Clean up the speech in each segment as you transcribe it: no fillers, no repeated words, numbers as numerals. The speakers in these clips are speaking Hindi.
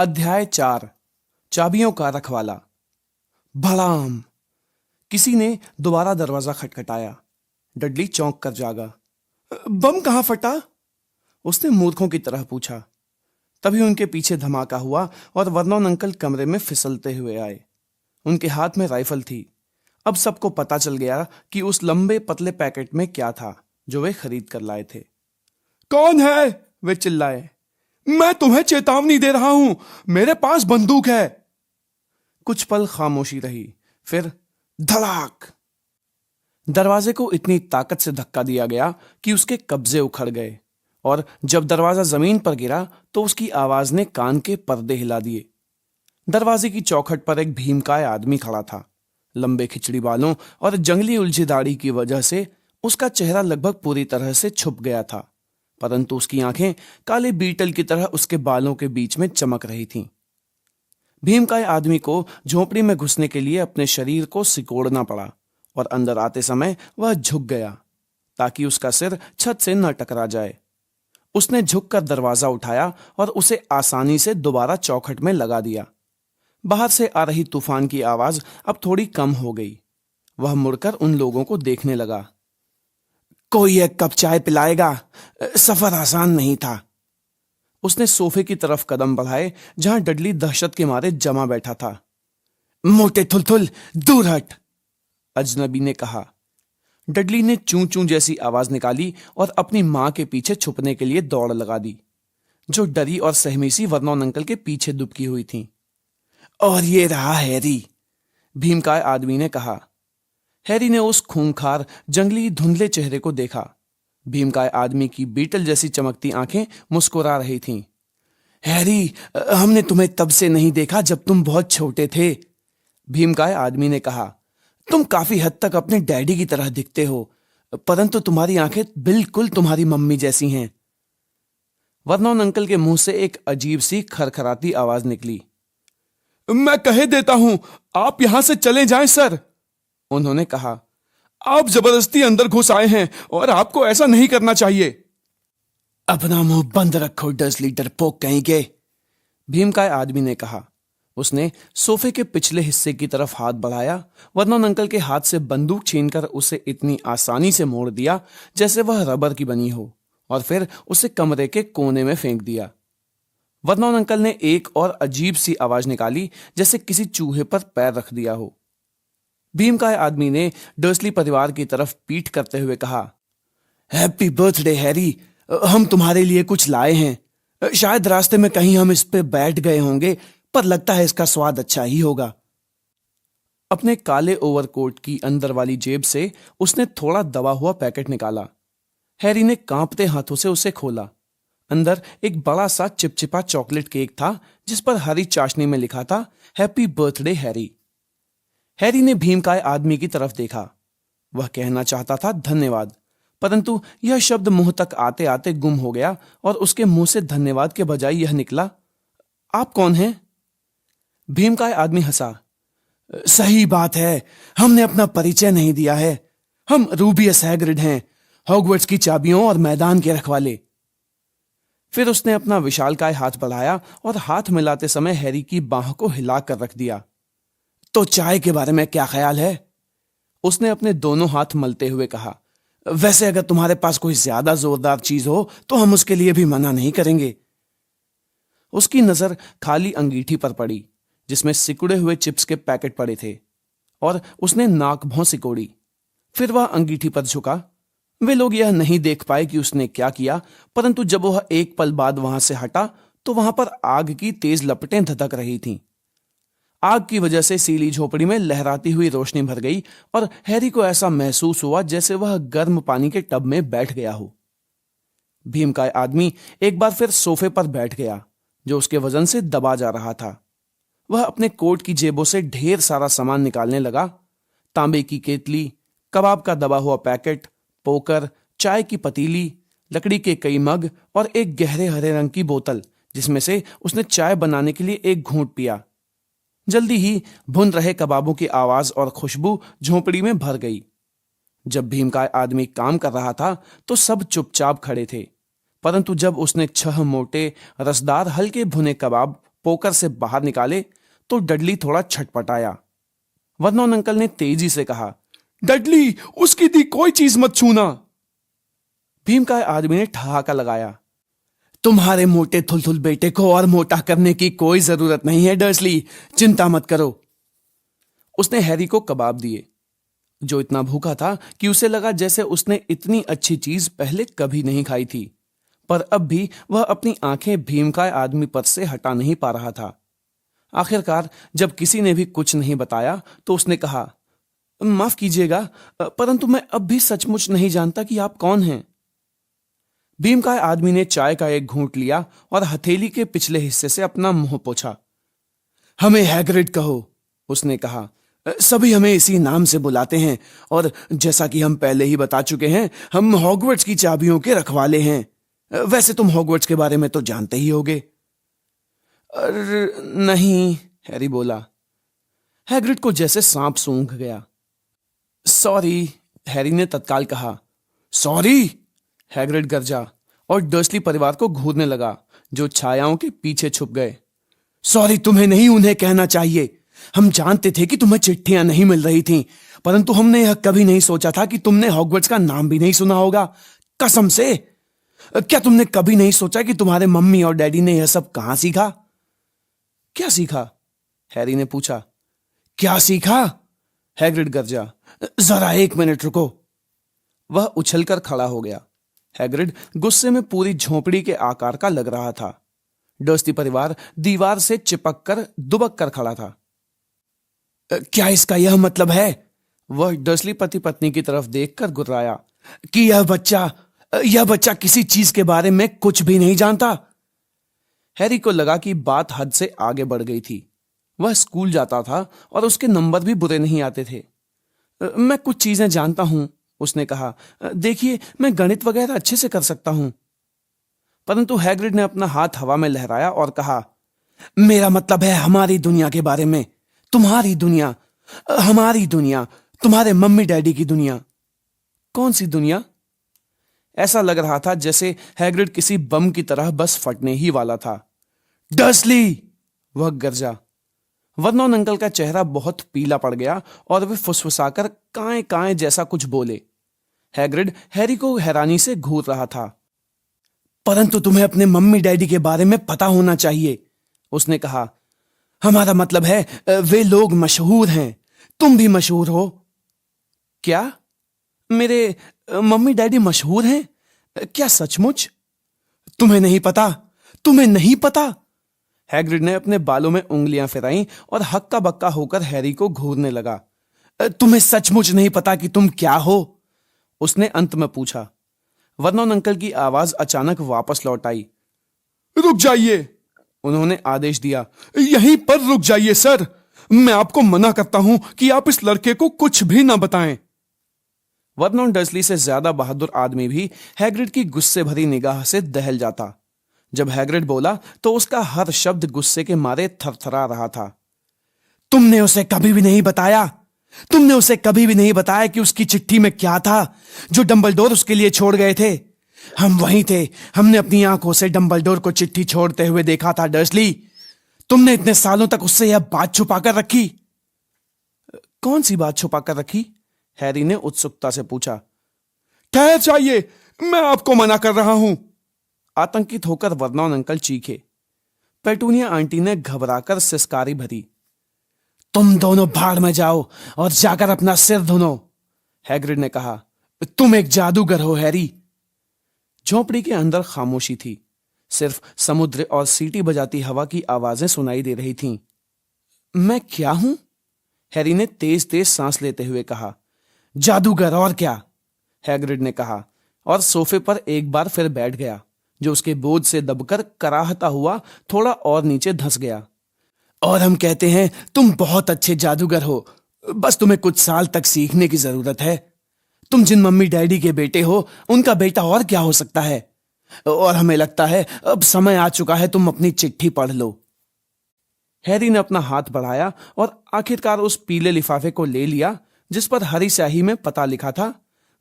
अध्याय 4। चाबियों का रखवाला। भड़ाम! किसी ने दोबारा दरवाजा खटखटाया। डडली चौंक कर जागा। बम कहाँ फटा? उसने मूर्खों की तरह पूछा। तभी उनके पीछे धमाका हुआ और वर्नोन अंकल कमरे में फिसलते हुए आए। उनके हाथ में राइफल थी। अब सबको पता चल गया कि उस लंबे पतले पैकेट में क्या था जो वे खरीद कर लाए थे। कौन है? वे चिल्लाए। मैं तुम्हें चेतावनी दे रहा हूं, मेरे पास बंदूक है। कुछ पल खामोशी रही, फिर धड़ाक! दरवाजे को इतनी ताकत से धक्का दिया गया कि उसके कब्जे उखड़ गए, और जब दरवाजा जमीन पर गिरा तो उसकी आवाज ने कान के पर्दे हिला दिए। दरवाजे की चौखट पर एक भीमकाय आदमी खड़ा था। लंबे खिचड़ी बालों और जंगली उलझी दाढ़ी की वजह से उसका चेहरा लगभग पूरी तरह से छुप गया था, परंतु उसकी आंखें काले बीटल की तरह उसके बालों के बीच में चमक रही थीं। भीमकाय आदमी को झोपड़ी में घुसने के लिए अपने शरीर को सिकोड़ना पड़ा, और अंदर आते समय वह झुक गया ताकि उसका सिर छत से न टकरा जाए। उसने झुककर दरवाजा उठाया और उसे आसानी से दोबारा चौखट में लगा दिया। बाहर से आ रही तूफान की आवाज अब थोड़ी कम हो गई। वह मुड़कर उन लोगों को देखने लगा। कोई एक कप चाय पिलाएगा? सफर आसान नहीं था। उसने सोफे की तरफ कदम बढ़ाए जहां डडली दहशत के मारे जमा बैठा था। मोटे थुलथुल, दूर हट! अजनबी ने कहा। डडली ने चूं चूं जैसी आवाज निकाली और अपनी मां के पीछे छुपने के लिए दौड़ लगा दी, जो डरी और सहमी सी वर्नोन अंकल के पीछे दुबकी हुई थी। और ये रहा हैरी, भीमकाय आदमी ने कहा। हैरी ने उस खूंखार जंगली धुंधले चेहरे को देखा। भीमकाय आदमी की बीटल जैसी चमकती आंखें मुस्कुरा रही थीं। हैरी, हमने तुम्हें तब से नहीं देखा जब तुम बहुत छोटे थे, भीमकाय आदमी ने कहा। तुम काफी हद तक अपने डैडी की तरह दिखते हो, परंतु तुम्हारी आंखें बिल्कुल तुम्हारी मम्मी जैसी हैं। वर्नोन अंकल के मुंह से एक अजीब सी खरखराती आवाज निकली। मैं कहे देता हूं, आप यहां से चले जाएं सर, उन्होंने कहा। आप जबरदस्ती अंदर घुस आए हैं और आपको ऐसा नहीं करना चाहिए। अपना मुंह बंद रखो डर्सली डरपोक कहीं के, भीमकाय आदमी ने कहा। उसने सोफे के पिछले हिस्से की तरफ हाथ बढ़ाया, वर्नोन अंकल के हाथ से बंदूक छीनकर उसे इतनी आसानी से मोड़ दिया जैसे वह रबर की बनी हो, और फिर उसे कमरे के कोने में फेंक दिया। वर्नोन अंकल ने एक और अजीब सी आवाज निकाली, जैसे किसी चूहे पर पैर रख दिया हो। भीमकाय आदमी ने डर्सली परिवार की तरफ पीठ करते हुए कहा। हैप्पी बर्थडे हैरी, हम तुम्हारे लिए कुछ लाए हैं। शायद रास्ते में कहीं हम इस पे बैठ गए होंगे, पर लगता है इसका स्वाद अच्छा ही होगा। अपने काले ओवरकोट की अंदर वाली जेब से उसने थोड़ा दबा हुआ पैकेट निकाला। हैरी ने कांपते हाथों से उसे खोला। अंदर एक बड़ा सा चिपचिपा चॉकलेट केक था, जिस पर हरी चाशनी में लिखा था, हैप्पी बर्थडे हैरी। हैरी ने भीमकाय आदमी की तरफ देखा। वह कहना चाहता था धन्यवाद, परंतु यह शब्द मुंह तक आते आते गुम हो गया, और उसके मुंह से धन्यवाद के बजाय यह निकला, आप कौन हैं? भीमकाय आदमी हंसा। सही बात है, हमने अपना परिचय नहीं दिया है। हम रूबियस हैग्रिड हैं, हॉगवर्ट्स की चाबियों और मैदान के रखवाले। फिर उसने अपना विशालकाय हाथ बढ़ाया और हाथ मिलाते समय हैरी की बाह को हिला कर रख दिया। तो चाय के बारे में क्या ख्याल है? उसने अपने दोनों हाथ मलते हुए कहा। वैसे अगर तुम्हारे पास कोई ज्यादा जोरदार चीज हो तो हम उसके लिए भी मना नहीं करेंगे। उसकी नजर खाली अंगीठी पर पड़ी, जिसमें सिकुड़े हुए चिप्स के पैकेट पड़े थे, और उसने नाक भौं सिकोड़ी। फिर वह अंगीठी पर झुका। वे लोग यह नहीं देख पाए कि उसने क्या किया, परंतु जब वह एक पल बाद वहां से हटा तो वहां पर आग की तेज लपटें धधक रही थीं। आग की वजह से सीली झोपड़ी में लहराती हुई रोशनी भर गई, और हैरी को ऐसा महसूस हुआ जैसे वह गर्म पानी के टब में बैठ गया हो। भीमकाय आदमी एक बार फिर सोफे पर बैठ गया, जो उसके वजन से दबा जा रहा था। वह अपने कोट की जेबों से ढेर सारा सामान निकालने लगा। तांबे की केतली, कबाब का दबा हुआ पैकेट, पोकर, चाय की पतीली, लकड़ी के कई मग और एक गहरे हरे रंग की बोतल, जिसमें से उसने चाय बनाने के लिए एक घूंट पिया। जल्दी ही भुन रहे कबाबों की आवाज और खुशबू झोपड़ी में भर गई। जब भीमकाय आदमी काम कर रहा था तो सब चुपचाप खड़े थे, परंतु जब उसने 6 मोटे रसदार हल्के भुने कबाब पोकर से बाहर निकाले तो डडली थोड़ा छटपटाया। वर्नोन अंकल ने तेजी से कहा, डडली, उसकी दी कोई चीज मत छूना। भीम का आदमी ने ठहाका लगाया, तुम्हारे मोटे थुलथुल बेटे को और मोटा करने की कोई जरूरत नहीं है डर्सली, चिंता मत करो। उसने हैरी को कबाब दिए, जो इतना भूखा था कि उसे लगा जैसे उसने इतनी अच्छी चीज पहले कभी नहीं खाई थी, पर अब भी वह अपनी आंखें भीमकाय आदमी पर से हटा नहीं पा रहा था। आखिरकार जब किसी ने भी कुछ नहीं बताया तो उसने कहा, माफ कीजिएगा, परंतु मैं अब भी सचमुच नहीं जानता कि आप कौन हैं। भीमकाय आदमी ने चाय का एक घूंट लिया और हथेली के पिछले हिस्से से अपना मुंह पोंछा। हमें हैग्रिड कहो, उसने कहा। सभी हमें इसी नाम से बुलाते हैं और जैसा कि हम पहले ही बता चुके हैं, हम हॉगवर्ट्स की चाबियों के रखवाले हैं। वैसे तुम हॉगवर्ट्स के बारे में तो जानते ही होगे। नहीं, हैरी बोला। हैग्रिड को जैसे सांप सूंघ गया। सॉरी, हैरी ने तत्काल कहा। सॉरी, हैग्रिड गरजा और डर्सली परिवार को घूरने लगा, जो छायाओं के पीछे छुप गए। सॉरी तुम्हें नहीं, उन्हें कहना चाहिए। हम जानते थे कि तुम्हें चिट्ठियां नहीं मिल रही थीं, परंतु हमने यह कभी नहीं सोचा था कि तुमने हॉगवर्ट्स का नाम भी नहीं सुना होगा। कसम से। क्या तुमने कभी नहीं सोचा कि तुम्हारे मम्मी और डैडी ने यह सब कहां सीखा? क्या सीखा? हैरी ने पूछा। क्या सीखा? हैग्रिड गरजा। जरा एक मिनट रुको। वह उछलकर खड़ा हो गया। हैग्रिड गुस्से में पूरी झोपड़ी के आकार का लग रहा था। डर्सली परिवार दीवार से चिपक कर दुबक कर खड़ा था। क्या इसका यह मतलब है? वह डर्सली पति पत्नी की तरफ देखकर गुर्राया कि यह बच्चा किसी चीज के बारे में कुछ भी नहीं जानता। हैरी को लगा कि बात हद से आगे बढ़ गई थी। वह स्कूल जाता था और उसके नंबर भी बुरे नहीं आते थे। मैं कुछ चीजें जानता हूं, उसने कहा। देखिए, मैं गणित वगैरह अच्छे से कर सकता हूं। परंतु हैग्रिड ने अपना हाथ हवा में लहराया और कहा, मेरा मतलब है हमारी दुनिया के बारे में। तुम्हारी दुनिया, हमारी दुनिया, तुम्हारे मम्मी डैडी की दुनिया। कौन सी दुनिया? ऐसा लग रहा था जैसे हैग्रिड किसी बम की तरह बस फटने ही वाला था। डर्सली! वह गरजा। वर्नोन अंकल का चेहरा बहुत पीला पड़ गया और वे फुसफुसाकर काएं काएं जैसा कुछ बोले। हैग्रिड हैरी को हैरानी से घूर रहा था। परंतु तुम्हें अपने मम्मी डैडी के बारे में पता होना चाहिए, उसने कहा। हमारा मतलब है वे लोग मशहूर हैं, तुम भी मशहूर हो। क्या? मेरे मम्मी डैडी मशहूर हैं? क्या सचमुच? तुम्हें नहीं पता? तुम्हें नहीं पता? हैग्रिड ने अपने बालों में उंगलियां फिराईं और हक्का बक्का होकर हैरी को घूरने लगा। तुम्हें सचमुच नहीं पता कि तुम क्या हो? उसने अंत में पूछा। वर्नोन अंकल की आवाज अचानक वापस लौट आई। रुक जाइए, उन्होंने आदेश दिया। यहीं पर रुक जाइए सर। मैं आपको मना करता हूं कि आप इस लड़के को कुछ भी ना बताएं। वर्नोन डर्सली से ज्यादा बहादुर आदमी भी हैग्रिड की गुस्से भरी निगाह से दहल जाता। जब हैग्रिड बोला तो उसका हर शब्द गुस्से के मारे थरथरा रहा था। तुमने उसे कभी भी नहीं बताया? तुमने उसे कभी भी नहीं बताया कि उसकी चिट्ठी में क्या था जो डंबलडोर उसके लिए छोड़ गए थे? हम वहीं थे। हमने अपनी आंखों से डंबलडोर को चिट्ठी छोड़ते हुए देखा था डर्सली। तुमने इतने सालों तक उससे यह बात छुपाकर रखी। कौन सी बात छुपाकर रखी? हैरी ने उत्सुकता से पूछा। ठहर जाइए, मैं आपको मना कर रहा हूं। आतंकित होकर वर्नोन अंकल चीखे। पेटूनिया आंटी ने घबराकर सिसकारी भरी। तुम दोनों भाड़ में जाओ और जाकर अपना सिर धुनो, हैग्रिड ने कहा। तुम एक जादूगर हो हैरी। झोपड़ी के अंदर खामोशी थी। सिर्फ समुद्र और सीटी बजाती हवा की आवाजें सुनाई दे रही थीं। मैं क्या हूं? हैरी ने तेज तेज सांस लेते हुए कहा। जादूगर, और क्या? हैग्रिड ने कहा और सोफे पर एक बार फिर बैठ गया, जो उसके बोझ से दबकर कराहता हुआ थोड़ा और नीचे धंस गया। और हम कहते हैं तुम बहुत अच्छे जादूगर हो, बस तुम्हें कुछ साल तक सीखने की जरूरत है। तुम जिन मम्मी डैडी के बेटे हो, उनका बेटा और क्या हो सकता है? और हमें लगता है अब समय आ चुका है तुम अपनी चिट्ठी पढ़ लो। हैरी ने अपना हाथ बढ़ाया और आखिरकार उस पीले लिफाफे को ले लिया जिस पर हरी स्याही में पता लिखा था,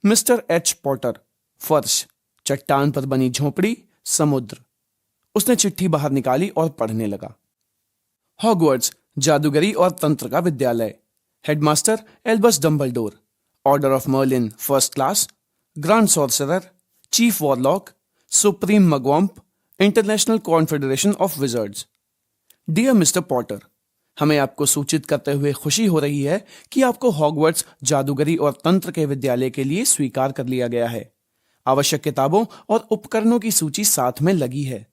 मिस्टर एच पॉटर, फर्श, चट्टान पर बनी झोपड़ी, समुद्र। उसने चिट्ठी बाहर निकाली और पढ़ने लगा। हॉगवर्ट्स जादूगरी और तंत्र का विद्यालय। Headmaster Albus Dumbledore. Order of Merlin first class. Grand sorcerer, chief warlock, supreme mugwump, international confederation of wizards. Dear mister Potter, हमें आपको सूचित करते हुए खुशी हो रही है कि आपको हॉगवर्ट्स जादूगरी और तंत्र के विद्यालय के लिए स्वीकार कर लिया गया है। आवश्यक किताबों और उपकरणों की सूची साथ में लगी है।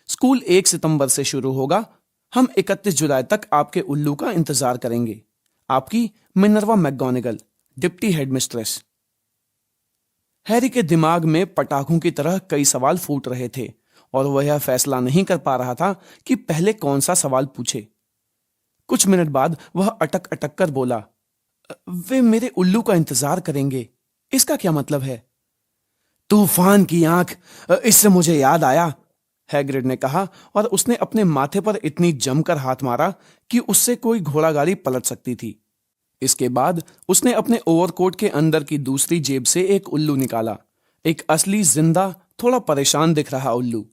स्कूल 1 सितंबर से शुरू होगा। हम 31 जुलाई तक आपके उल्लू का इंतजार करेंगे। आपकी Minerva McGonagall, deputy headmistress. Harry के दिमाग में पटाखों की तरह कई सवाल फूट रहे थे और वह यह फैसला नहीं कर पा रहा था कि पहले कौन सा सवाल पूछे। कुछ मिनट बाद वह अटक अटक कर बोला, वे मेरे उल्लू का इंतजार करेंगे, इसका क्या मतलब है? तूफान की आंख, इससे मुझे याद आया, हैग्रिड ने कहा और उसने अपने माथे पर इतनी जमकर हाथ मारा कि उससे कोई घोड़ा गाड़ी पलट सकती थी। इसके बाद उसने अपने ओवरकोट के अंदर की दूसरी जेब से एक उल्लू निकाला। एक असली जिंदा, थोड़ा परेशान दिख रहा उल्लू,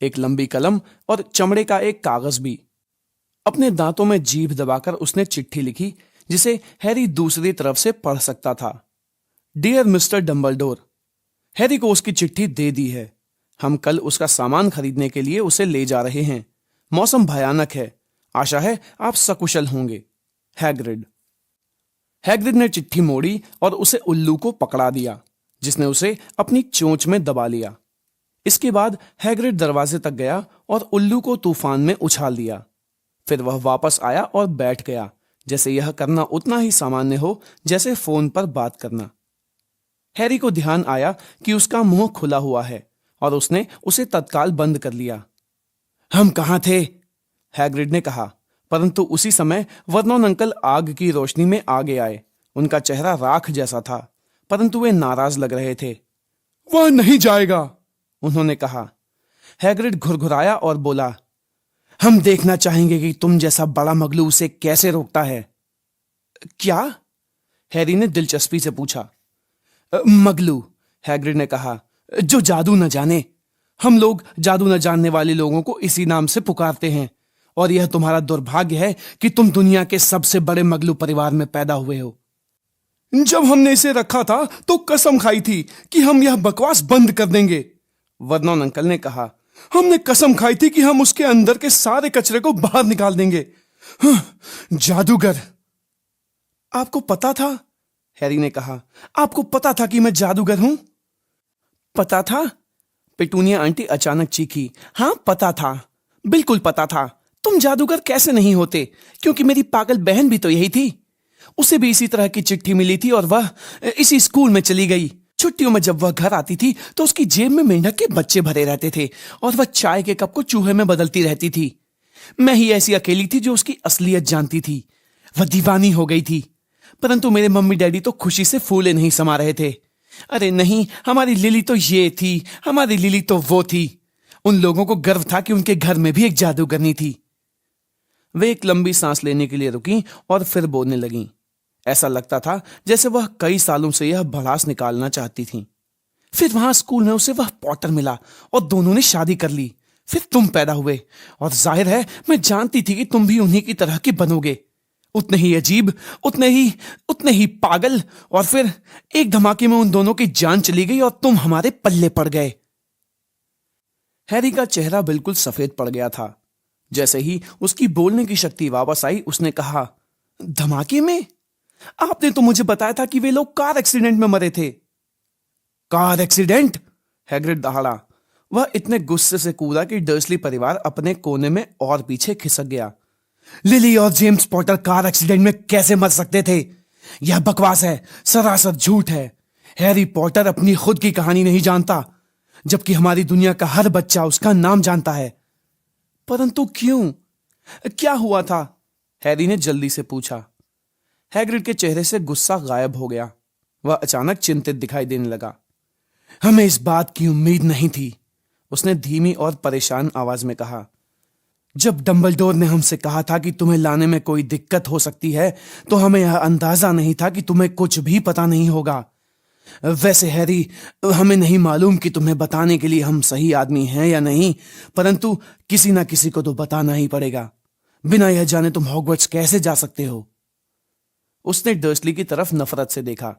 एक लंबी कलम और चमड़े का एक कागज भी। अपने दांतों में जीभ दबाकर उसने चिट्ठी लिखी जिसे हैरी दूसरी तरफ से पढ़ सकता था। डियर मिस्टर डम्बलडोर, हैरी को उसकी चिट्ठी दे दी है। हम कल उसका सामान खरीदने के लिए उसे ले जा रहे हैं। मौसम भयानक है। आशा है आप सकुशल होंगे। हैग्रिड। हैग्रिड ने चिट्ठी मोड़ी और उसे उल्लू को पकड़ा दिया, जिसने उसे अपनी चोंच में दबा लिया। इसके बाद हैग्रिड दरवाजे तक गया और उल्लू को तूफान में उछाल दिया। फिर वह वापस आया और बैठ गया, जैसे यह करना उतना ही सामान्य हो जैसे फोन पर बात करना। हैरी को ध्यान आया कि उसका मुंह खुला हुआ है और उसने उसे तत्काल बंद कर लिया। हम कहां थे? हैग्रिड ने कहा, परंतु उसी समय वर्नोन अंकल आग की रोशनी में आगे आए। उनका चेहरा राख जैसा था, परंतु वे नाराज लग रहे थे। वह नहीं जाएगा, उन्होंने कहा। हैग्रिड घुरघुराया और बोला, हम देखना चाहेंगे कि तुम जैसा बड़ा मगलू उसे कैसे रोकता है। क्या? हैरी ने दिलचस्पी से पूछा। मगलू, हैग्रिड ने कहा, जो जादू न जाने। हम लोग जादू न जानने वाले लोगों को इसी नाम से पुकारते हैं, और यह तुम्हारा दुर्भाग्य है कि तुम दुनिया के सबसे बड़े मगलू परिवार में पैदा हुए हो। जब हमने इसे रखा था तो कसम खाई थी कि हम यह बकवास बंद कर देंगे, वर्नोन अंकल ने कहा। हमने कसम खाई थी कि हम उसके अंदर के सारे कचरे को बाहर निकाल देंगे। जादूगर। आपको पता था? हैरी ने कहा। आपको पता था कि मैं जादूगर हूं? पता था? पेटूनिया आंटी अचानक चीखी। हां, पता था, बिल्कुल पता था। तुम जादूगर कैसे नहीं होते, क्योंकि मेरी पागल बहन भी तो यही थी। उसे भी इसी तरह की चिट्ठी मिली थी और वह इसी स्कूल में चली गई। छुट्टियों में जब वह घर आती थी तो उसकी जेब में मेंढक के बच्चे भरे रहते थे और वह चाय के कप को चूहे में बदलती रहती थी। मैं ही ऐसी अकेली थी जो उसकी असलियत जानती थी। वह दीवानी हो गई थी, परंतु मेरे मम्मी डैडी तो खुशी से फूले नहीं समा रहे थे। अरे नहीं, हमारी लिली तो ये थी, हमारी लिली तो वो थी। उन लोगों को गर्व था कि उनके घर में भी एक जादूगरनी थी। वे एक लंबी सांस लेने के लिए रुकी और फिर बोलने लगीं। ऐसा लगता था जैसे वह कई सालों से यह भड़ास निकालना चाहती थीं। फिर वहां स्कूल में उसे वह पॉटर मिला और दोनों ने शादी कर ली। फिर तुम पैदा हुए और जाहिर है मैं जानती थी कि तुम भी उन्हीं की तरह के बनोगे, उतने ही अजीब, उतने ही पागल। और फिर एक धमाके में उन दोनों की जान चली गई और तुम हमारे पल्ले पड़ गए। हैरी का चेहरा बिल्कुल सफेद पड़ गया था। जैसे ही उसकी बोलने की शक्ति वापस आई, उसने कहा, धमाके में? आपने तो मुझे बताया था कि वे लोग कार एक्सीडेंट में मरे थे। Car accident? हैग्रिड दहाड़ा। वह इतने गुस्से से कूदा कि डर्सली परिवार अपने कोने में और पीछे खिसक गया। लिली और जेम्स पॉटर कार एक्सीडेंट में कैसे मर सकते थे? यह बकवास है, सरासर झूठ है। हैरी पॉटर अपनी खुद की कहानी नहीं जानता, जबकि हमारी दुनिया का हर बच्चा उसका नाम जानता है। परंतु क्यों? क्या हुआ था? हैरी ने जल्दी से पूछा। हैग्रिड के चेहरे से गुस्सा गायब हो गया। वह अचानक चिंतित दिखाई देने लगा। हमें इस बात की उम्मीद नहीं थी, उसने धीमी और परेशान आवाज में कहा। जब डंबलडोर ने हमसे कहा था कि तुम्हें लाने में कोई दिक्कत हो सकती है, तो हमें यह अंदाजा नहीं था कि तुम्हें कुछ भी पता नहीं होगा। वैसे हैरी, हमें नहीं मालूम कि तुम्हें बताने के लिए हम सही आदमी हैं या नहीं, परंतु किसी ना किसी को तो बताना ही पड़ेगा। बिना यह जाने तुम हॉगवर्ट्स कैसे जा सकते हो? उसने डर्सली की तरफ नफरत से देखा।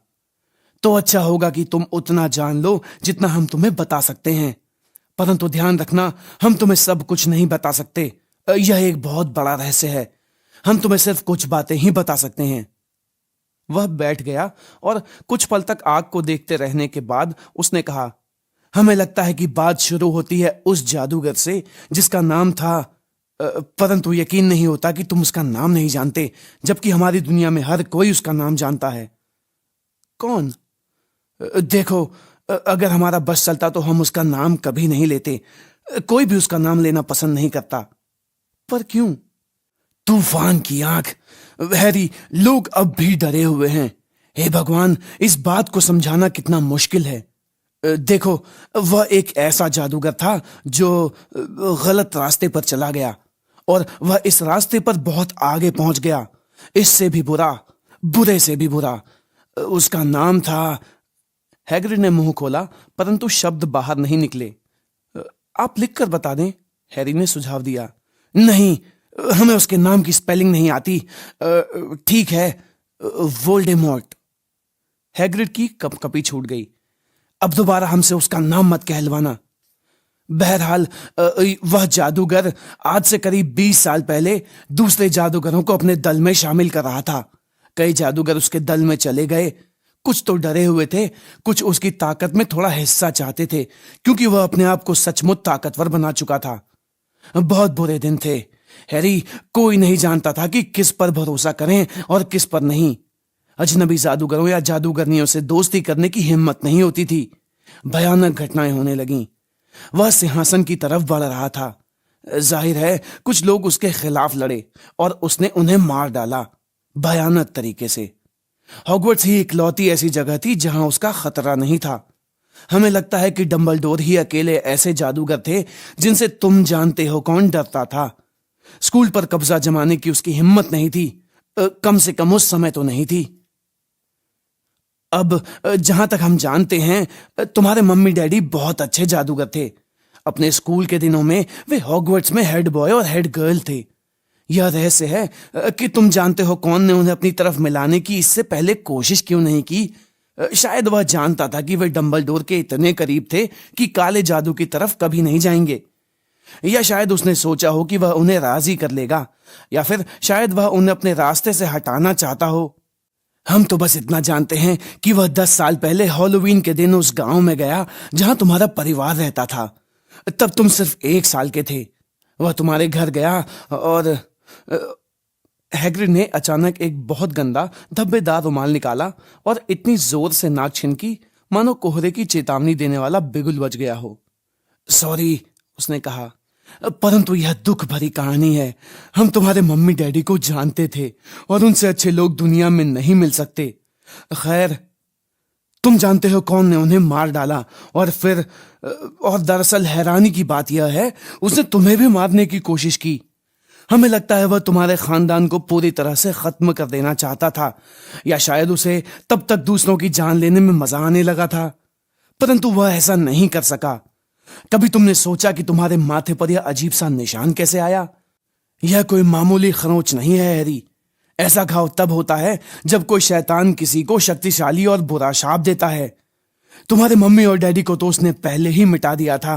तो अच्छा होगा कि तुम उतना जान लो जितना हम तुम्हें बता सकते हैं, परंतु ध्यान रखना, हम तुम्हें सब कुछ नहीं बता सकते। यह एक बहुत बड़ा रहस्य है। हम तुम्हें सिर्फ कुछ बातें ही बता सकते हैं। वह बैठ गया और कुछ पल तक आग को देखते रहने के बाद उसने कहा, हमें लगता है कि बात शुरू होती है उस जादूगर से जिसका नाम था, परंतु यकीन नहीं होता कि तुम उसका नाम नहीं जानते, जबकि हमारी दुनिया में हर कोई उसका नाम जानता है। कौन? देखो, अगर हमारा बस चलता तो हम उसका नाम कभी नहीं लेते। कोई भी उसका नाम लेना पसंद नहीं करता। पर क्यों? तूफान की आंख। हैरी, लोग अब भी डरे हुए हैं। हे भगवान, इस बात को समझाना कितना मुश्किल है। देखो, वह एक ऐसा जादूगर था जो गलत रास्ते पर चला गया, और वह इस रास्ते पर बहुत आगे पहुंच गया। इससे भी बुरा, बुरे से भी बुरा। उसका नाम था। हैग्रिड ने मुंह खोला, परंतु शब्द बाहर नहीं निकले। आप लिखकर बता दें, हैरी ने सुझाव दिया। नहीं, हमें उसके नाम की स्पेलिंग नहीं आती। ठीक है, वोल्डेमॉर्ट। हैग्रिड की कपकपी छूट गई। अब दोबारा हमसे उसका नाम मत कहलवाना। बहरहाल, वह जादूगर आज से करीब 20 साल पहले दूसरे जादूगरों को अपने दल में शामिल कर रहा था। कई जादूगर उसके दल में चले गए। कुछ तो डरे हुए थे, कुछ उसकी ताकत में थोड़ा हिस्सा चाहते थे, क्योंकि वह अपने आप को सचमुच ताकतवर बना चुका था। बहुत बुरे दिन थे हैरी। कोई नहीं जानता था कि किस पर भरोसा करें और किस पर नहीं। अजनबी जादूगरों या जादूगरनियों से दोस्ती करने की हिम्मत नहीं होती थी। भयानक घटनाएं होने लगीं। वह सिंहासन की तरफ बढ़ रहा था। जाहिर है कुछ लोग उसके खिलाफ लड़े और उसने उन्हें मार डाला, भयानक तरीके से। हॉगवर्ट्स ही इकलौती ऐसी जगह थी जहां उसका खतरा नहीं था। हमें लगता है कि डंबलडोर ही अकेले ऐसे जादूगर थे जिनसे तुम जानते हो कौन डरता था। स्कूल पर कब्जा जमाने की उसकी हिम्मत नहीं थी, कम से कम उस समय तो नहीं थी। अब जहां तक हम जानते हैं, तुम्हारे मम्मी डैडी बहुत अच्छे जादूगर थे। अपने स्कूल के दिनों में वे हॉगवर्ट्स में हेड बॉय और हेड गर्ल थे। यह रहस्य है कि तुम जानते हो कौन ने उन्हें अपनी तरफ मिलाने की इससे पहले कोशिश क्यों नहीं की। शायद वह जानता था कि वे डंबलडोर के इतने करीब थे कि काले जादू की तरफ कभी नहीं जाएंगे, या शायद उसने सोचा हो कि वह उन्हें राजी कर लेगा, या फिर शायद वह उन्हें अपने रास्ते से हटाना चाहता हो। हम तो बस इतना जानते हैं कि वह 10 साल पहले हैलोवीन के दिन उस गांव में गया जहां तुम्हारा परिवार रहता था। तब तुम सिर्फ 1 साल के थे। वह तुम्हारे घर गया और हैग्रिड ने अचानक एक बहुत गंदा धब्बेदार रुमाल निकाला और इतनी जोर से नाक छिनकी मानो कोहरे की चेतावनी देने वाला बिगुल बज गया हो। सॉरी, उसने कहा, परंतु यह दुख भरी कहानी है। हम तुम्हारे मम्मी डैडी को जानते थे और उनसे अच्छे लोग दुनिया में नहीं मिल सकते। खैर, तुम जानते हो कौन ने उन्हें मार डाला, और फिर और दरअसल हैरानी की बात यह है, उसने तुम्हें भी मारने की कोशिश की। हमें लगता है वह तुम्हारे खानदान को पूरी तरह से खत्म कर देना चाहता था, या शायद उसे तब तक दूसरों की जान लेने में मजा आने लगा था, परंतु वह ऐसा नहीं कर सका। कभी तुमने सोचा कि तुम्हारे माथे पर यह अजीब सा निशान कैसे आया? यह कोई मामूली खरोंच नहीं है हैरी। ऐसा घाव तब होता है जब कोई शैतान किसी को शक्तिशाली और बुरा शाप देता है। तुम्हारे मम्मी और डैडी को तो उसने पहले ही मिटा दिया था,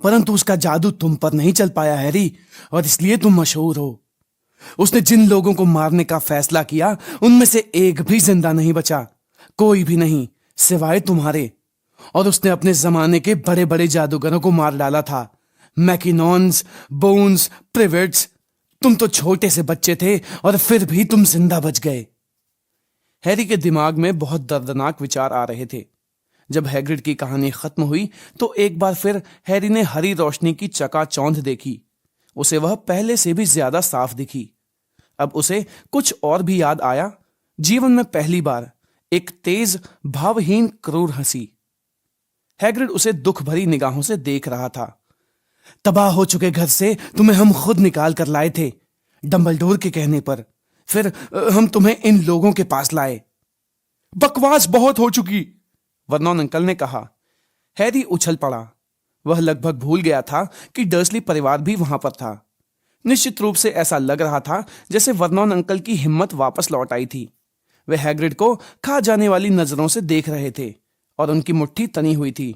परंतु उसका जादू तुम पर नहीं चल पाया हैरी, और इसलिए तुम मशहूर हो। उसने जिन लोगों को मारने का फैसला किया उनमें से एक भी जिंदा नहीं बचा, कोई भी नहीं, सिवाय तुम्हारे। और उसने अपने जमाने के बड़े बड़े जादूगरों को मार डाला था, मैकिनॉन्स, बोन्स, प्रिवेट्स। तुम तो छोटे से बच्चे थे और फिर भी तुम जिंदा बच गए। हैरी के दिमाग में बहुत दर्दनाक विचार आ रहे थे। जब हैग्रिड की कहानी खत्म हुई तो एक बार फिर हैरी ने हरी रोशनी की चकाचौंध देखी। उसे वह पहले से भी ज्यादा साफ दिखी। अब उसे कुछ और भी याद आया। जीवन में पहली बार एक तेज, भावहीन, क्रूर हंसी। हैग्रिड उसे दुख भरी निगाहों से देख रहा था। तबाह हो चुके घर से तुम्हें हम खुद निकाल कर लाए थे, डंबलडोर के कहने पर। फिर हम तुम्हें इन लोगों के पास लाए। बकवास बहुत हो चुकी, वर्नॉन अंकल ने कहा। हैरी उछल पड़ा। वह लगभग भूल गया था कि डर्सली परिवार भी वहां पर था। निश्चित रूप से ऐसा लग रहा था जैसे वर्नॉन अंकल की हिम्मत वापस लौट आई थी। वे हैग्रिड को खा जाने वाली नजरों से देख रहे थे और उनकी मुट्ठी तनी हुई थी।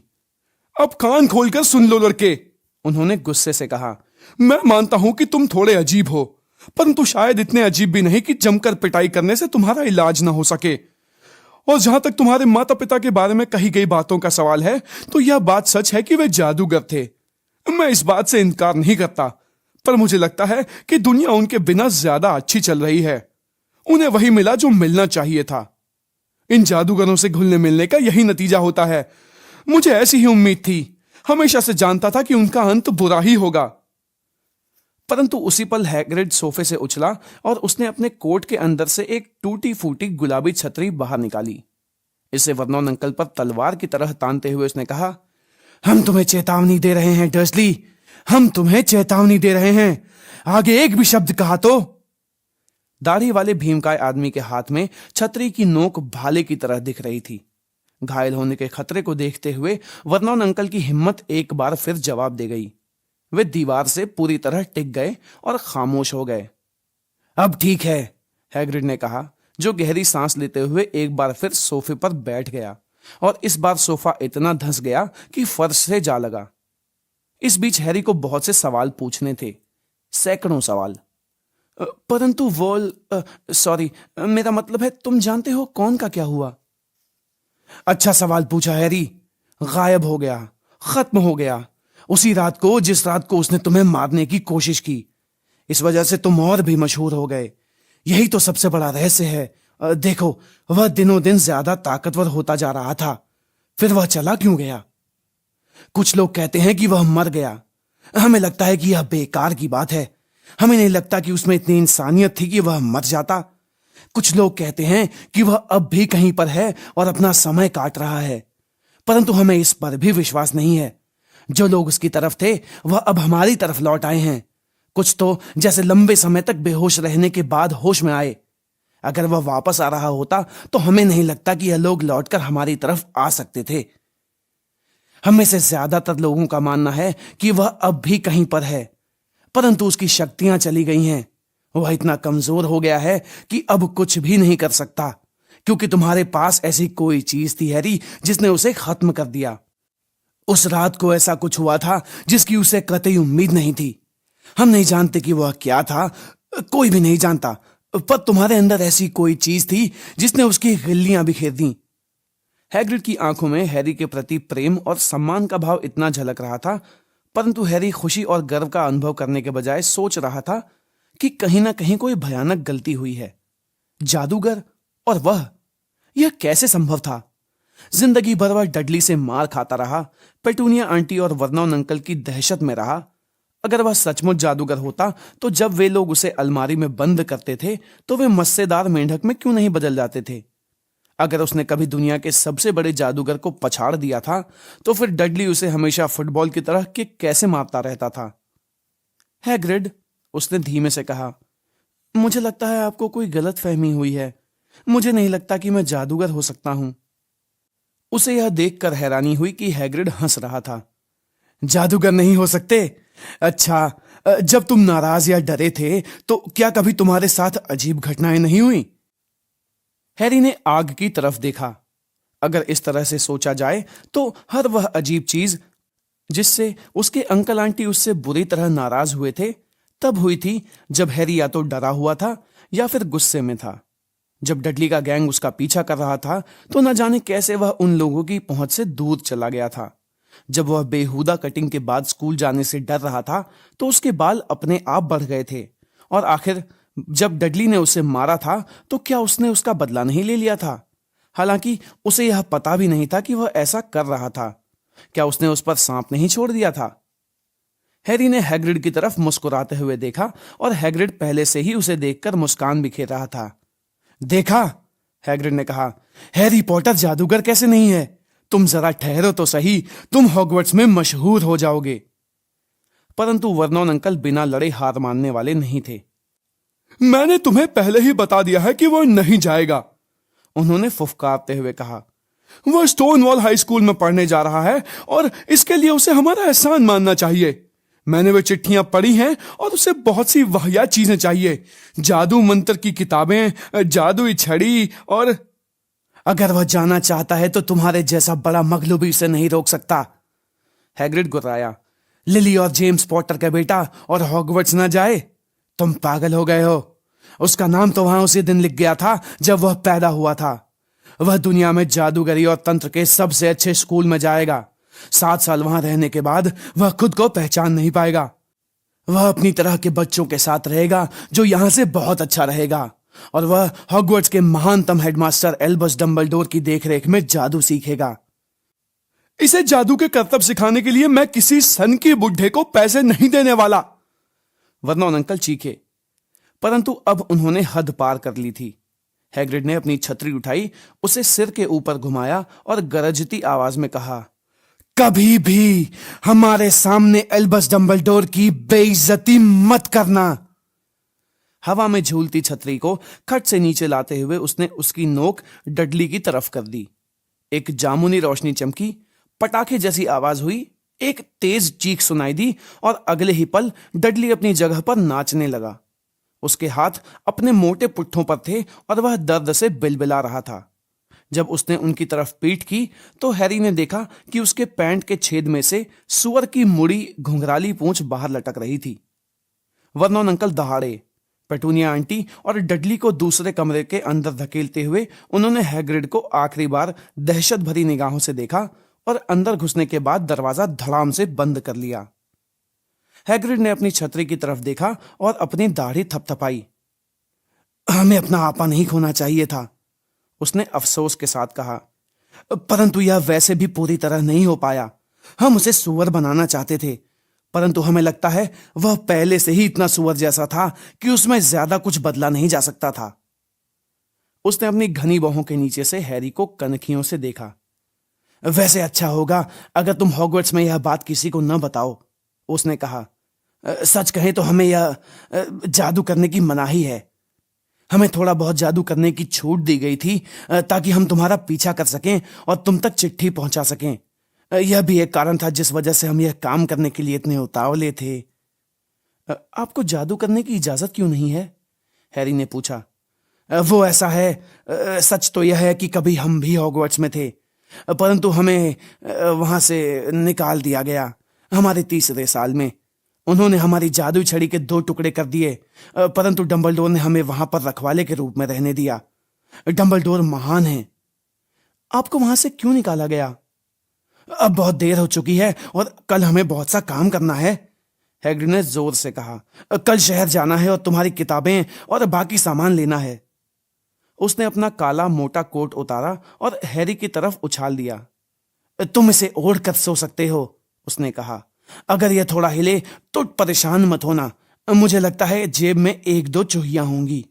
अब कान खोलकर सुन लो लड़के, उन्होंने गुस्से से कहा। मैं मानता हूं कि तुम थोड़े अजीब हो, परंतु शायद इतने अजीब भी नहीं कि जमकर पिटाई करने से तुम्हारा इलाज ना हो सके। और जहां तक तुम्हारे माता पिता के बारे में कही गई बातों का सवाल है, तो यह बात सच है कि वे जादूगर थे। मैं इस बात से इनकार नहीं करता, पर मुझे लगता है कि दुनिया उनके बिना ज्यादा अच्छी चल रही है। उन्हें वही मिला जो मिलना चाहिए था। इन जादूगरों से घुलने मिलने का यही नतीजा होता है। मुझे ऐसी ही उम्मीद थी, हमेशा से जानता था कि उनका अंत बुरा ही होगा। परंतु उसी पल हैग्रिड सोफे से उछला और उसने अपने कोट के अंदर से एक टूटी फूटी गुलाबी छतरी बाहर निकाली। इसे वर्नॉन अंकल पर तलवार की तरह तानते हुए उसने कहा, हम तुम्हें चेतावनी दे रहे हैं डर्सली, हम तुम्हें चेतावनी दे रहे हैं। आगे एक भी शब्द कहा तो। दाढ़ी वाले भीमकाय आदमी के हाथ में छतरी की नोक भाले की तरह दिख रही थी। घायल होने के खतरे को देखते हुए वर्नॉन अंकल की हिम्मत एक बार फिर जवाब दे गई। वे दीवार से पूरी तरह टिक गए और खामोश हो गए। अब ठीक है, हैग्रिड ने कहा, जो गहरी सांस लेते हुए एक बार फिर सोफे पर बैठ गया और इस बार सोफा इतना धंस गया कि फर्श से जा लगा। इस बीच हैरी को बहुत से सवाल पूछने थे, सैकड़ों सवाल। परंतु वॉल, सॉरी, मेरा मतलब है तुम जानते हो कौन का क्या हुआ? अच्छा सवाल पूछा हैरी। गायब हो गया, खत्म हो गया, उसी रात को जिस रात को उसने तुम्हें मारने की कोशिश की। इस वजह से तुम और भी मशहूर हो गए। यही तो सबसे बड़ा रहस्य है। देखो, वह दिनों दिन ज्यादा ताकतवर होता जा रहा था, फिर वह चला क्यों गया? कुछ लोग कहते हैं कि वह मर गया। हमें लगता है कि यह बेकार की बात है। हमें नहीं लगता कि उसमें इतनी इंसानियत थी कि वह मर जाता। कुछ लोग कहते हैं कि वह अब भी कहीं पर है और अपना समय काट रहा है, परंतु हमें इस पर भी विश्वास नहीं है। जो लोग उसकी तरफ थे वह अब हमारी तरफ लौट आए हैं। कुछ तो जैसे लंबे समय तक बेहोश रहने के बाद होश में आए। अगर वह वापस आ रहा होता तो हमें नहीं लगता कि यह लोग लौटकर हमारी तरफ आ सकते थे। हम में से ज्यादातर लोगों का मानना है कि वह अब भी कहीं पर है, परंतु उसकी शक्तियां चली गई हैं। वह इतना कमजोर हो गया है कि अब कुछ भी नहीं कर सकता, क्योंकि तुम्हारे पास ऐसी कोई चीज थी हैरी जिसने उसे खत्म कर दिया। उस रात को ऐसा कुछ हुआ था जिसकी उसे कतई उम्मीद नहीं थी। हम नहीं जानते कि वह क्या था, कोई भी नहीं जानता, पर तुम्हारे अंदर ऐसी कोई चीज थी जिसने उसकी गिल्लियां बिखेर दी। हैग्रिड की आंखों में हैरी के प्रति प्रेम और सम्मान का भाव इतना झलक रहा था, परंतु हैरी खुशी और गर्व का अनुभव करने के बजाय सोच रहा था कि कहीं ना कहीं कोई भयानक गलती हुई है। जादूगर और वह, यह कैसे संभव था? जिंदगी भर वह डडली से मार खाता रहा, पेटूनिया आंटी और वर्नॉन अंकल की दहशत में रहा। अगर वह सचमुच जादूगर होता तो जब वे लोग उसे अलमारी में बंद करते थे तो वे मस्सेदार मेंढक में क्यों नहीं बदल जाते थे? अगर उसने कभी दुनिया के सबसे बड़े जादूगर को पछाड़ दिया था तो फिर डडली उसे हमेशा फुटबॉल की तरह किक कैसे मारता रहता था? हैग्रिड, उसने धीमे से कहा, मुझे लगता है आपको कोई गलत फहमी हुई है। मुझे नहीं लगता कि मैं जादूगर हो सकता हूं। उसे यह देखकर हैरानी हुई कि हैग्रिड हंस रहा था। जादूगर नहीं हो सकते? अच्छा, जब तुम नाराज या डरे थे तो क्या कभी तुम्हारे साथ अजीब घटनाएं नहीं हुई? हैरी ने आग की तरफ देखा। अगर इस तरह से सोचा जाए तो हर वह अजीब चीज जिससे उसके अंकल आंटी उससे बुरी तरह नाराज हुए थे तब हुई थी जब हैरी या तो डरा हुआ था या फिर गुस्से में था। जब डडली का गैंग उसका पीछा कर रहा था तो न जाने कैसे वह उन लोगों की पहुंच से दूर चला गया था। जब वह बेहुदा कटिंग के बाद स्कूल जाने से डर रहा था तो उसके बाल अपने आप बढ़ गए थे। और आखिर जब डडली ने उसे मारा था तो क्या उसने उसका बदला नहीं ले लिया था? हालांकि उसे यह पता भी नहीं था कि वह ऐसा कर रहा था। क्या उसने उस पर सांप नहीं छोड़ दिया था? हैरी ने हैग्रिड की तरफ मुस्कुराते हुए देखा और हैग्रिड पहले से ही उसे देखकर मुस्कान बिखेर रहा था। देखा, हैग्रिड ने कहा, हैरी पॉटर जादूगर कैसे नहीं है? तुम जरा ठहरो तो सही, तुम हॉगवर्ट्स में मशहूर हो जाओगे। परंतु वर्नॉन अंकल बिना लड़े हार मानने वाले नहीं थे। मैंने तुम्हें पहले ही बता दिया है कि वह नहीं जाएगा, उन्होंने फुफकारते हुए कहा। वह स्टोनवॉल हाई स्कूल में पढ़ने जा रहा है और इसके लिए उसे हमारा एहसान मानना चाहिए। मैंने वो चिट्ठियां पढ़ी हैं और उसे बहुत सी वाहियात चीजें चाहिए। जादू मंत्र की किताबें, जादुई छड़ी और अगर वह जाना चाहता है तो तुम्हारे जैसा बड़ा मगलू भी उसे नहीं रोक सकता। हैग्रिड गुर्राया। लिली और जेम्स पॉटर का बेटा और हॉगवर्ट्स ना जाए? तुम पागल हो गए हो। उसका नाम तो वहां उसी दिन लिख गया था जब वह पैदा हुआ था। वह दुनिया में जादूगरी और तंत्र के सबसे अच्छे स्कूल में जाएगा। 7 साल वहां रहने के बाद वह खुद को पहचान नहीं पाएगा। वह अपनी तरह के बच्चों के साथ रहेगा जो यहां से बहुत अच्छा रहेगा, और वह हॉगवर्ट्स के महानतम हेडमास्टर एल्बस डंबलडोर की देखरेख में जादू सीखेगा। इसे जादू के करतब सिखाने के लिए मैं किसी सन की बुढ़े को पैसे नहीं देने वाला। वर्नोन अंकल चीखे, परंतु अब उन्होंने हद पार कर ली थी। हैग्रिड ने अपनी छतरी उठाई, उसे सिर के ऊपर घुमाया और गरजती आवाज में कहा, कभी भी हमारे सामने एल्बस डंबलडोर की बेइज्जती मत करना। हवा में झूलती छतरी को खट से नीचे लाते हुए उसने उसकी नोक डडली की तरफ कर दी। एक जामुनी रोशनी चमकी, पटाखे जैसी आवाज हुई, एक तेज चीख सुनाई दी और अगले ही पल डडली अपनी जगह पर नाचने लगा। उसके हाथ अपने मोटे पुट्ठों पर थे और वह दर्द से बिलबिला रहा था। जब उसने उनकी तरफ पीठ की तो हैरी ने देखा कि उसके पैंट के छेद में से सुअर की मुड़ी घुंघराली पूंछ बाहर लटक रही थी। वर्नोन अंकल दहाड़े। पेटूनिया आंटी और डडली को दूसरे कमरे के अंदर धकेलते हुए उन्होंने हैग्रिड को आखिरी बार दहशत भरी निगाहों से देखा और अंदर घुसने के बाद दरवाजा धड़ाम से बंद कर लिया। हैग्रिड ने अपनी छतरी की तरफ देखा और अपनी दाढ़ी थपथपाई। हमें अपना आपा नहीं खोना चाहिए था, उसने अफसोस के साथ कहा, परंतु यह वैसे भी पूरी तरह नहीं हो पाया। हम उसे सुअर बनाना चाहते थे, परंतु हमें लगता है वह पहले से ही इतना सुअर जैसा था कि उसमें ज्यादा कुछ बदला नहीं जा सकता था। उसने अपनी घनी बाहों के नीचे से हैरी को कनखियों से देखा। वैसे अच्छा होगा अगर तुम हॉगवर्ट्स में यह बात किसी को न बताओ, उसने कहा। सच कहें तो हमें यह जादू करने की मनाही है। हमें थोड़ा बहुत जादू करने की छूट दी गई थी ताकि हम तुम्हारा पीछा कर सकें और तुम तक चिट्ठी पहुंचा सकें। यह भी एक कारण था जिस वजह से हम यह काम करने के लिए इतने उतावले थे। आपको जादू करने की इजाजत क्यों नहीं है? हैरी ने पूछा। वो ऐसा है, सच तो यह है कि कभी हम भी हॉगवर्ट्स में थे, परंतु हमें वहां से निकाल दिया गया हमारे 3रे साल में। उन्होंने हमारी जादुई छड़ी के 2 टुकड़े कर दिए, परंतु डंबलडोर ने हमें वहां पर रखवाले के रूप में रहने दिया। डंबलडोर महान है। आपको वहां से क्यों निकाला गया? अब बहुत देर हो चुकी है और कल हमें बहुत सा काम करना है, हैग्रिड ने जोर से कहा। कल शहर जाना है और तुम्हारी किताबें और बाकी सामान लेना है। उसने अपना काला मोटा कोट उतारा और हैरी की तरफ उछाल दिया। तुम इसे ओढ़ कर सो सकते हो, उसने कहा। अगर यह थोड़ा हिले तो परेशान मत होना, मुझे लगता है जेब में 1-2 चूहियां होंगी।